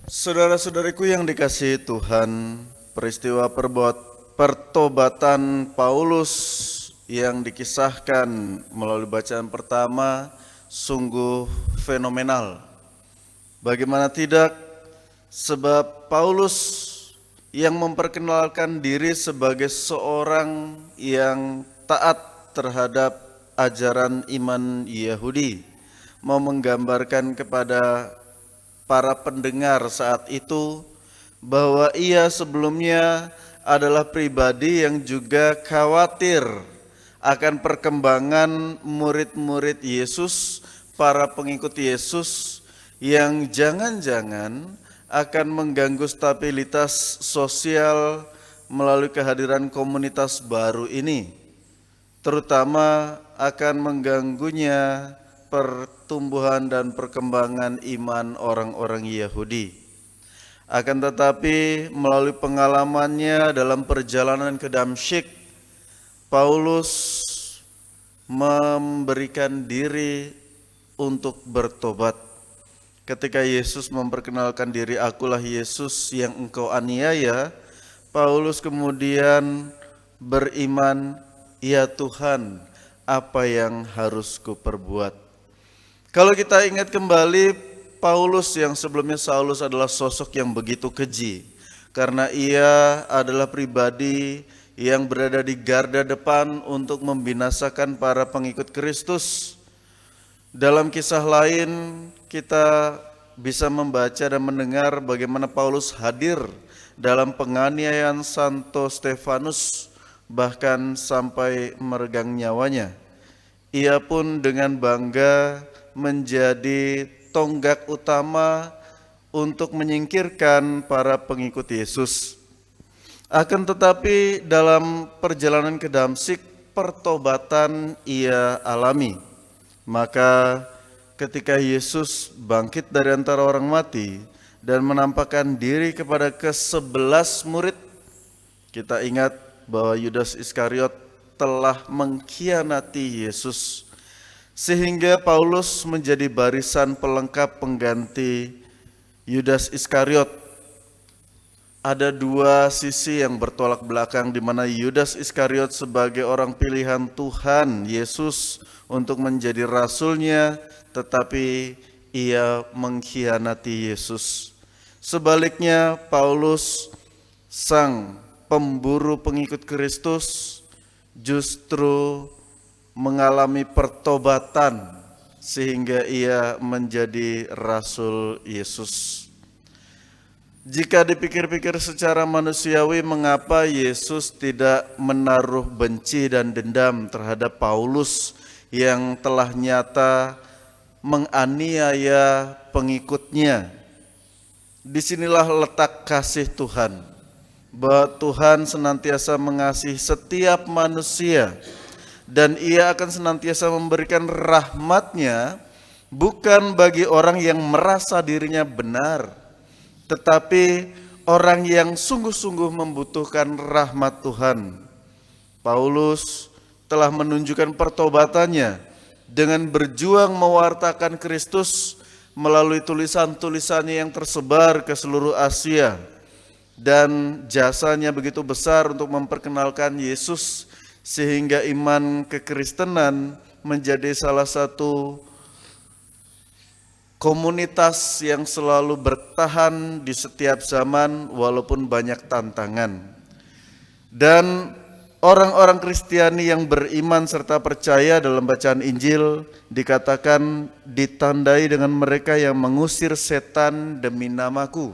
Saudara-saudariku yang dikasihi Tuhan, peristiwa pertobatan Paulus yang dikisahkan melalui bacaan pertama sungguh fenomenal. Bagaimana tidak, sebab Paulus yang memperkenalkan diri sebagai seorang yang taat terhadap ajaran iman Yahudi, mau menggambarkan kepada para pendengar saat itu bahwa ia sebelumnya adalah pribadi yang juga khawatir akan perkembangan murid-murid Yesus, para pengikut Yesus yang jangan-jangan akan mengganggu stabilitas sosial melalui kehadiran komunitas baru ini, terutama akan mengganggunya pertumbuhan dan perkembangan iman orang-orang Yahudi. Akan tetapi melalui pengalamannya dalam perjalanan ke Damsyik, Paulus memberikan diri untuk bertobat. Ketika Yesus memperkenalkan diri, "Akulah Yesus yang engkau aniaya," Paulus kemudian beriman, "Ya Tuhan, apa yang harus kuperbuat?" Kalau kita ingat kembali, Paulus yang sebelumnya Saulus adalah sosok yang begitu keji, karena ia adalah pribadi yang berada di garda depan untuk membinasakan para pengikut Kristus. Dalam kisah lain kita bisa membaca dan mendengar bagaimana Paulus hadir dalam penganiayaan Santo Stefanus, bahkan sampai meregang nyawanya. Ia pun dengan bangga menjadi tonggak utama untuk menyingkirkan para pengikut Yesus. Akan tetapi dalam perjalanan ke Damsyik, pertobatan ia alami. Maka ketika Yesus bangkit dari antara orang mati dan menampakkan diri kepada ke-11 murid, kita ingat bahwa Yudas Iskariot telah mengkhianati Yesus, sehingga Paulus menjadi barisan pelengkap pengganti Yudas Iskariot. Ada dua sisi yang bertolak belakang, di mana Yudas Iskariot sebagai orang pilihan Tuhan Yesus untuk menjadi rasulnya, tetapi ia mengkhianati Yesus. Sebaliknya, Paulus, sang pemburu pengikut Kristus, justru mengalami pertobatan sehingga ia menjadi rasul Yesus. Jika dipikir-pikir secara manusiawi, mengapa Yesus tidak menaruh benci dan dendam terhadap Paulus yang telah nyata menganiaya pengikutnya? Disinilah letak kasih Tuhan, bahwa Tuhan senantiasa mengasihi setiap manusia, dan ia akan senantiasa memberikan rahmat-Nya bukan bagi orang yang merasa dirinya benar, tetapi orang yang sungguh-sungguh membutuhkan rahmat Tuhan. Paulus telah menunjukkan pertobatannya dengan berjuang mewartakan Kristus melalui tulisan-tulisannya yang tersebar ke seluruh Asia, dan jasanya begitu besar untuk memperkenalkan Yesus, sehingga iman kekristenan menjadi salah satu komunitas yang selalu bertahan di setiap zaman walaupun banyak tantangan. Dan orang-orang Kristiani yang beriman serta percaya dalam bacaan Injil dikatakan ditandai dengan mereka yang mengusir setan demi namaku.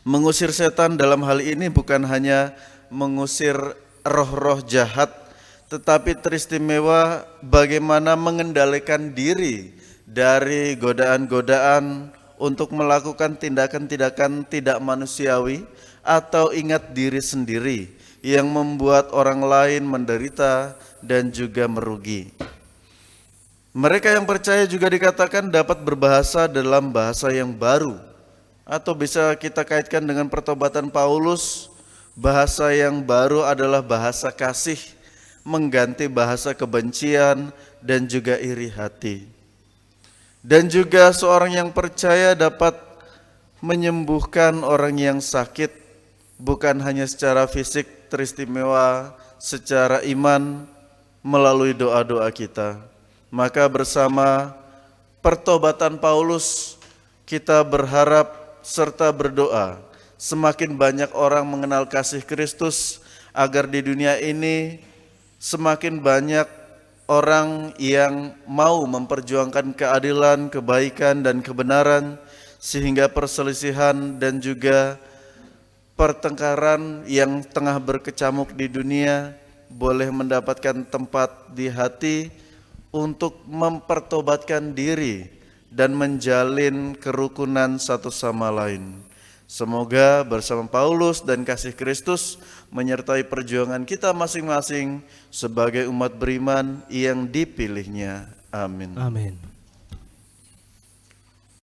Mengusir setan dalam hal ini bukan hanya mengusir roh-roh jahat, tetapi teristimewa bagaimana mengendalikan diri dari godaan-godaan untuk melakukan tindakan-tindakan tidak manusiawi atau ingat diri sendiri yang membuat orang lain menderita dan juga merugi. Mereka yang percaya juga dikatakan dapat berbahasa dalam bahasa yang baru, atau bisa kita kaitkan dengan pertobatan Paulus. Bahasa yang baru adalah bahasa kasih, mengganti bahasa kebencian dan juga iri hati. Dan juga seorang yang percaya dapat menyembuhkan orang yang sakit, bukan hanya secara fisik teristimewa, secara iman melalui doa-doa kita. Maka bersama pertobatan Paulus kita berharap serta berdoa semakin banyak orang mengenal kasih Kristus, agar di dunia ini semakin banyak orang yang mau memperjuangkan keadilan, kebaikan, dan kebenaran, sehingga perselisihan dan juga pertengkaran yang tengah berkecamuk di dunia boleh mendapatkan tempat di hati untuk mempertobatkan diri dan menjalin kerukunan satu sama lain. Semoga bersama Paulus dan kasih Kristus menyertai perjuangan kita masing-masing sebagai umat beriman yang dipilihnya. Amin. Amin.